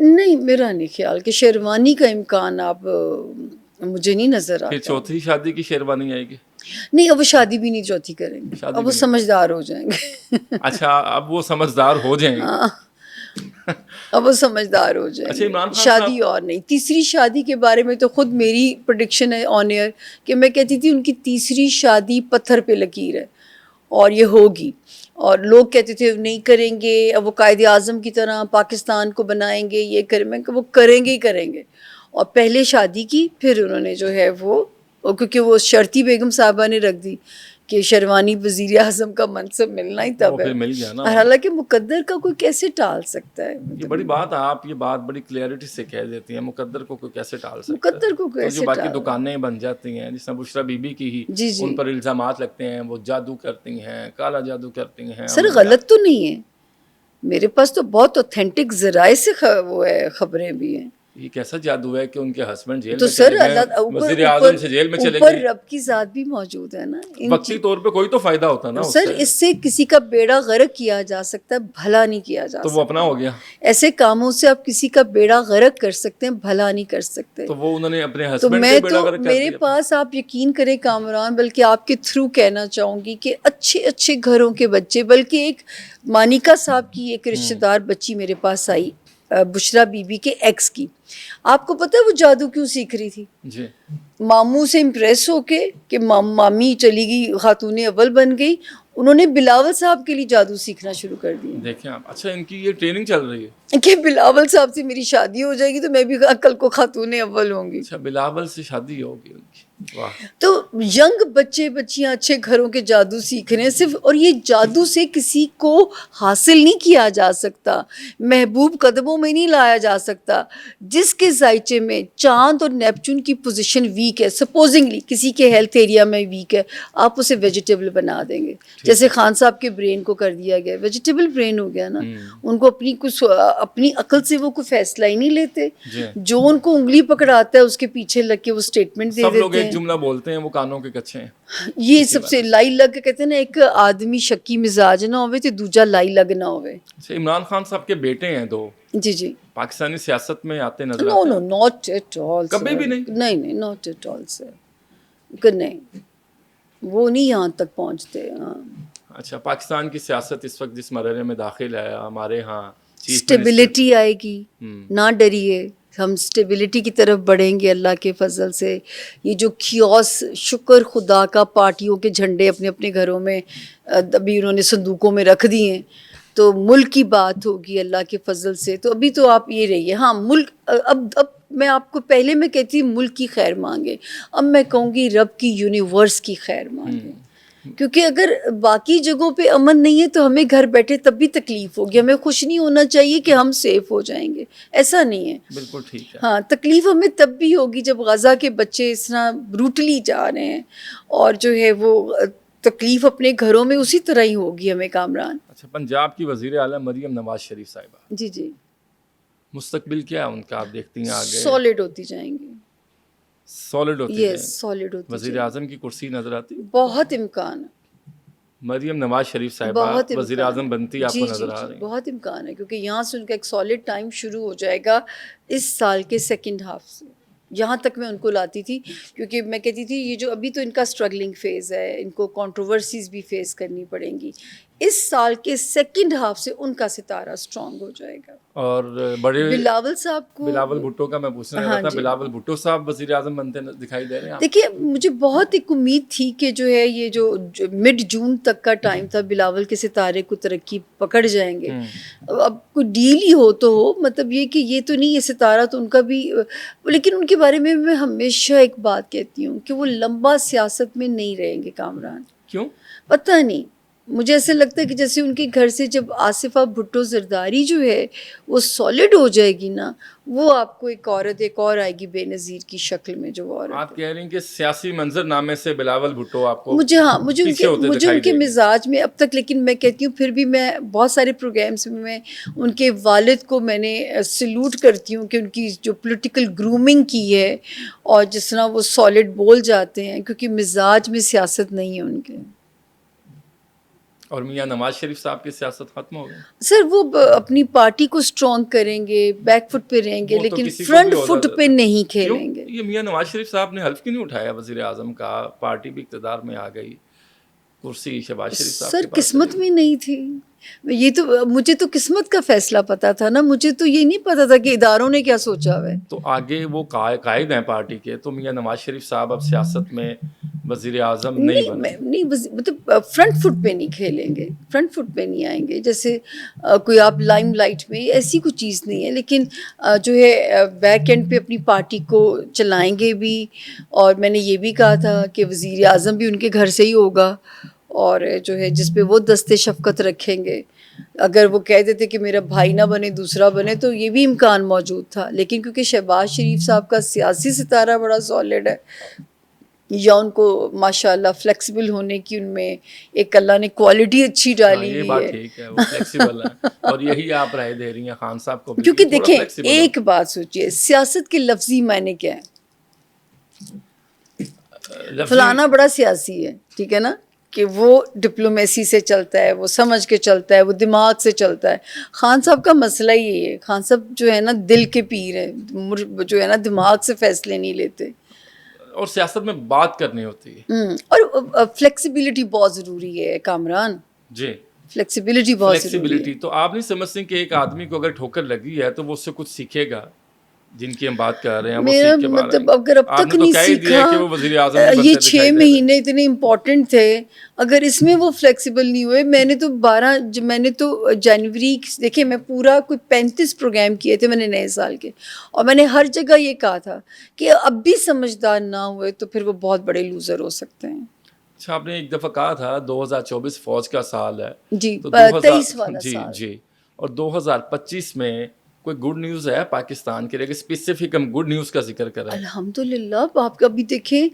نہیں میرا نہیں خیال کہ شیروانی کا امکان آپ مجھے نہیں نظر پھر آتا. چوتھی شادی کی شیروانی آئے گی؟ نہیں اب وہ شادی بھی نہیں چوتھی کریں گے, اب وہ سمجھدار ہو جائیں گے. اچھا اب وہ سمجھدار ہو جائیں گے. ہاں اب وہ سمجھدار ہو جائیں اچھا گے, عمران خان شادی اور نہیں. تیسری شادی کے بارے میں تو خود میری پریڈکشن ہے آن ایئر کہ میں کہتی تھی ان کی تیسری شادی پتھر پہ لکیر ہے اور یہ ہوگی, اور لوگ کہتے تھے نہیں کریں گے, اب وہ قائد اعظم کی طرح پاکستان کو بنائیں گے, یہ کریں, میں کہ وہ کریں گے ہی کریں گے. اور پہلے شادی کی, پھر انہوں نے جو ہے وہ کیونکہ وہ شرطی بیگم صاحبہ نے رکھ دی کہ شیروانی وزیر اعظم کا منصب ملنا ہی تب وہ ہے. پھر مل گیا نا. اور حالانکہ مقدر کا کوئی کیسے ٹال سکتا ہے, یہ بڑی بات ہے, آپ یہ بات بڑی کلیئرٹی سے کہہ دیتی ہیں, مقدر کو کوئی کیسے ٹال سکتا ہے. مقدر کو تو کیسے جو باقی ٹال, دکانیں بن جاتی ہیں جس طرح بشرا بی بی کی ہی جی جی ان پر الزامات لگتے ہیں, وہ جادو کرتی ہیں, کالا جادو کرتی ہیں. سر غلط تو نہیں ہے, میرے پاس تو بہت اوتھینٹک ذرائع سے وہ ہے خبریں بھی ہیں. یہ کیسا جادو ہے کہ ان کے ہسبینڈ جیل تو میں سر چلے گئے, اللہ وزیر اعظم سے جیل میں چلے گئے. اوپر رب کی ذات بھی موجود ہے نا. وقتی طور پہ کوئی تو فائدہ ہوتا ہے نا اس سر سے, اس سے کسی کا بیڑا غرق کیا جا سکتا ہے, بھلا نہیں کیا جا تو وہ سکتا. اپنا ہو گیا. ایسے کاموں سے آپ کسی کا بیڑا غرق کر سکتے ہیں, بھلا نہیں کر سکتے. تو وہ انہوں نے اپنے تو ہسبینڈ میں کے بیڑا تو غرق کر میرے دیا. پاس آپ یقین کریں کامران, بلکہ آپ کے تھرو کہنا چاہوں گی کہ اچھے اچھے گھروں کے بچے, بلکہ ایک مانیکا صاحب کی ایک رشتہ دار بچی میرے پاس آئی, بشرا بی بی کے ایکس کی. آپ کو پتہ ہے وہ جادو کیوں سیکھ رہی تھی؟ جی ماموں سے امپریس ہو کے کہ مامی چلی گئی خاتون اول بن گئی, انہوں نے بلاول صاحب کے لیے جادو سیکھنا شروع کر دیا. دیکھیں آپ, اچھا ان کی یہ ٹریننگ چل رہی ہے کہ بلاول صاحب سے میری شادی ہو جائے گی تو میں بھی کل کو خاتون اول ہوں گی. اچھا بلاول سے شادی ہوگی ان کی, واہ. تو ینگ بچے بچیاں اچھے گھروں کے جادو سیکھ رہے ہیں صرف, اور یہ جادو سے کسی کو حاصل نہیں کیا جا سکتا, محبوب قدموں میں نہیں لایا جا سکتا. جس کے ذائچے میں چاند اور نیپچون کی پوزیشن ویک ہے, سپوزنگلی کسی کے ہیلتھ ایریا میں ویک ہے, آپ اسے ویجیٹیبل بنا دیں گے. جیسے خان صاحب کے برین کو کر دیا گیا, ویجیٹیبل برین ہو گیا نا. ان کو اپنی عقل سے وہ کوئی فیصلہ ہی نہیں لیتے, جو ان کو انگلی پکڑاتا ہے اس کے پیچھے لگ کے وہ اسٹیٹمنٹ دے سب لوگ دیتے ایک ہیں. جملہ بولتے ہیں, وہ کانوں کے کچے ہیں. یہ سب سے لائی لگ کہتے ہیں نا, ایک آدمی شکی مزاج نہ ہوئے تو دوجا لائی لگ نہ ہوئے. اچھا عمران خان صاحب کے بیٹے ہیں دو, جی جی. پاکستانی سیاست میں آتے نظر نو آتے نو ہیں؟ Not at all. کبھی بھی نہیں. نہیں ناٹ ایٹ آل سر, نہیں وہ نہیں یہاں تک پہنچتے. ہاں اچھا پاکستان کی سیاست اس وقت جس مرحلے میں داخل ہے, ہمارے ہاں اسٹیبلٹی آئے گی, نہ ڈریے, ہم اسٹیبلٹی کی طرف بڑھیں گے اللہ کے فضل سے. یہ جو کیوس, شکر خدا کا پارٹیوں کے جھنڈے اپنے اپنے گھروں میں ابھی انہوں نے صندوقوں میں رکھ دیے ہیں, تو ملک کی بات ہوگی اللہ کے فضل سے. تو ابھی تو آپ یہ رہیے, ہاں ملک اب میں آپ کو پہلے میں کہتی ملک کی خیر مانگے, اب میں کہوں گی رب کی یونیورس کی خیر مانگے. کیونکہ اگر باقی جگہوں پہ امن نہیں ہے تو ہمیں گھر بیٹھے تب بھی تکلیف ہوگی. ہمیں خوش نہیں ہونا چاہیے کہ ہم سیف ہو جائیں گے, ایسا نہیں ہے. بالکل ٹھیک ہے. ہاں تکلیف ہمیں تب بھی ہوگی جب غزہ کے بچے اس طرح بروٹلی جا رہے ہیں, اور جو ہے وہ تکلیف اپنے گھروں میں اسی طرح ہی ہوگی ہمیں کامران. اچھا پنجاب کی وزیر اعلیٰ مریم نواز شریف صاحبہ, جی جی, مستقبل کیا ہے ان کا, آپ دیکھتی ہیں آگے سالڈ ہوتی جائیں گی. سالڈ ہوتی جائیں گی. سالڈ ہوتی وزیر اعظم کی کرسی نظر آتی, بہت امکان ہے. مریم نواز شریف صاحبہ وزیر اعظم بنتی آپ کو نظر آ رہی ہیں؟ بہت امکان ہے, کیونکہ یہاں سے ان کا ایک سالڈ ٹائم شروع ہو جائے گا اس سال کے سیکنڈ ہاف سے. یہاں تک میں ان کو لاتی تھی, کیونکہ میں کہتی تھی یہ جو ابھی تو ان کا اسٹرگلنگ فیز ہے, ان کو کنٹروورسیز بھی فیس کرنی پڑیں گی. اس سال کے سیکنڈ ہاف سے ان کا ستارہ اسٹرانگ ہو جائے گا. اور بڑے بلاول صاحب کو, بلاول بھٹو کا میں پوچھنے لگا تھا, بلاول بھٹو صاحب وزیر اعظم بنتے دکھائی دے رہے ہیں؟ دیکھیے مجھے بہت ایک امید تھی کہ جو ہے یہ جو مڈ جون تک کا ٹائم تھا, بلاول کے ستارے کو ترقی پکڑ جائیں گے. اب کوئی ڈیل ہی ہو تو ہو, مطلب یہ کہ یہ تو نہیں, یہ ستارہ تو ان کا بھی, لیکن ان کے بارے میں میں ہمیشہ ایک بات کہتی ہوں کہ وہ لمبا سیاست میں نہیں رہیں گے کامران. کیوں پتہ نہیں, مجھے ایسا لگتا ہے کہ جیسے ان کے گھر سے جب آصفہ بھٹو زرداری جو ہے وہ سالڈ ہو جائے گی نا, وہ آپ کو ایک عورت ایک اور آئے گی بے نظیر کی شکل میں. جو عورت آپ کہہ رہی ہیں کہ سیاسی منظر نامے سے بلاول بھٹو آپ کو مجھے ان کے مزاج میں اب تک, لیکن میں کہتی ہوں پھر بھی میں بہت سارے پروگرامس میں ان کے والد کو میں نے سلوٹ کرتی ہوں کہ ان کی جو پولیٹیکل گرومنگ کی ہے, اور جس طرح وہ سالڈ بول جاتے ہیں, کیونکہ مزاج میں سیاست نہیں ہے ان کے. اور میاں نواز شریف صاحب کی سیاست ختم ہو گئی. سر وہ اپنی پارٹی کو اسٹرانگ کریں گے, بیک فٹ پہ رہیں گے, وہ تو لیکن کسی کو فرنٹ بھی عہدہ فٹ پہ دیتا. نہیں کیوں کھیلیں گے. یہ میاں نواز شریف صاحب نے حلف کیوں نہیں اٹھایا وزیر اعظم کا؟ پارٹی بھی اقتدار میں آ گئی, کرسی شہباز شریف صاحب سر کے پاس قسمت میں نہیں تھی. یہ تو مجھے تو قسمت کا فیصلہ پتا تھا نا, مجھے تو یہ نہیں پتا تھا کہ اداروں نے کیا سوچا ہوا ہے. تو آگے وہ قائد ہیں پارٹی کے, تو میاں نواز شریف صاحب اب سیاست میں وزیر اعظم نہیں بنے. نہیں مطلب فرنٹ فٹ پہ نہیں کھیلیں گے, فرنٹ فٹ پہ نہیں آئیں گے. جیسے کوئی آپ لائم لائٹ میں, ایسی کوئی چیز نہیں ہے, لیکن جو ہے بیک اینڈ پہ اپنی پارٹی کو چلائیں گے بھی. اور میں نے یہ بھی کہا تھا کہ وزیر اعظم بھی ان کے گھر سے ہی ہوگا, اور جو ہے جس پہ وہ دست شفقت رکھیں گے. اگر وہ کہہ دیتے کہ میرا بھائی نہ بنے دوسرا بنے تو یہ بھی امکان موجود تھا, لیکن کیونکہ شہباز شریف صاحب کا سیاسی ستارہ بڑا سالڈ ہے, یا ان کو ماشاء اللہ فلیکسیبل ہونے کی ان میں ایک اللہ نے کوالٹی اچھی ڈالی یہ ہوئی بات ہے. ٹھیک ہے, وہ فلیکسیبل ہیں, اور یہی آپ رائے دے رہی ہیں خان صاحب کو بھی, کیونکہ تھوڑا دیکھیں flexible ہو. ایک بات سوچئے, سیاست کے لفظی معنی کیا ہے؟ فلانا بڑا سیاسی ہے, ٹھیک ہے نا, کہ وہ ڈپلومیسی سے چلتا ہے, وہ سمجھ کے چلتا ہے, وہ دماغ سے چلتا ہے. خان صاحب کا مسئلہ ہی ہے, خان صاحب جو ہے نا دل کے پیر ہے, جو ہے نا دماغ سے فیصلے نہیں لیتے, اور سیاست میں بات کرنی ہوتی ہے. اور فلیکسیبلٹی بہت ضروری ہے کامران, جی, فلیکسیبلٹی بہت ضروری ہے. فلیکسیبلٹی. تو آپ نہیں سمجھتے کہ ایک آدمی کو اگر ٹھوکر لگی ہے تو وہ اس سے کچھ سیکھے گا؟ جن کی ہم بات کر رہے ہیں وہ میرا سیکھ کے باہر آئیں مطلب گے. اگر اب آپ تک نے تو نہیں کہہ ہی دیا سیکھا, کہ وہ وزیر اعظم نہیں یہ بنتے 6 دکھائی دے رہے. مہینے اتنے امپورٹنٹ تھے, اگر اس میں وہ فلیکسیبل نہیں ہوئے. میں نے تو جنوری, دیکھیں میں پورا کوئی 35 پروگرام کیے تھے میں نے نئے سال کے, اور میں نے ہر جگہ یہ کہا تھا کہ اب بھی سمجھدار نہ ہوئے تو پھر وہ بہت بڑے لوزر ہو سکتے ہیں. اچھا, آپ نے ایک دفعہ کہا تھا 2024 فوج کا سال ہے, جی, تو 23 والا جی سال. جی, اور 2025 میں کوئی گڈ نیوز ہے پاکستان کے لیے کہ اسپیسیفک ہم گڈ نیوز کا ذکر کریں؟ الحمدللہ. آپ کبھی دیکھیں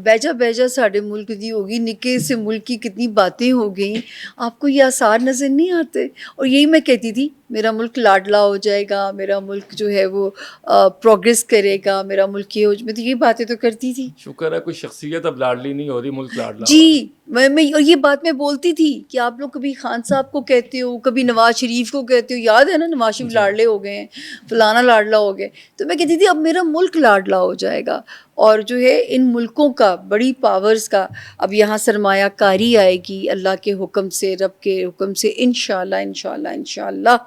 بیجا ساڈے ملک دی ہوگی, نکے سے ملک کی کتنی باتیں ہو گئیں, آپ کو یہ آثار نظر نہیں آتے. اور یہی میں کہتی تھی, میرا ملک لاڈلا ہو جائے گا, میرا ملک جو ہے وہ پروگریس کرے گا, میرا ملک یہ ہو جائے, میں تو یہ باتیں تو کرتی تھی. شکر ہے کوئی شخصیت اب لاڈلی نہیں ہو رہی, ملک لاڈلا ہو. جی, میں یہ بات میں بولتی تھی کہ آپ لوگ کبھی خان صاحب کو کہتے ہو, کبھی نواز شریف کو کہتے ہو, یاد ہے نا نواز شریف لاڈلے ہو گئے ہیں, فلانا لاڈلا ہو گئے, تو میں کہتی تھی اب میرا ملک لاڈلا ہو جائے گا. اور جو ہے ان ملکوں کا, بڑی پاورز کا اب یہاں سرمایہ کاری آئے گی اللہ کے حکم سے, رب کے حکم سے, انشاءاللہ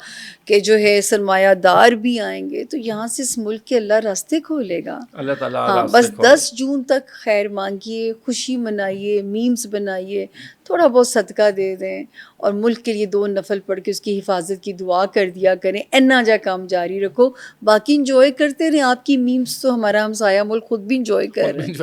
کہ جو ہے سرمایہ دار بھی آئیں گے, تو یہاں سے اس ملک کے اللہ راستے کھولے گا. اللہ تعالیٰ ہاں, راستے بس کھولے. 10 جون تک خیر مانگیے, خوشی منائیے, میمز بنائیے, تھوڑا بہت صدقہ دے دیں, اور ملک کے لیے 2 نفل پڑھ کے اس کی حفاظت کی دعا کر دیا کریں. اینا جا کام جاری رکھو, باقی انجوائے کرتے رہیں. آپ کی میمز تو ہمارا ہمسایہ ملک خود بھی انجوائے کر رہے ہیں.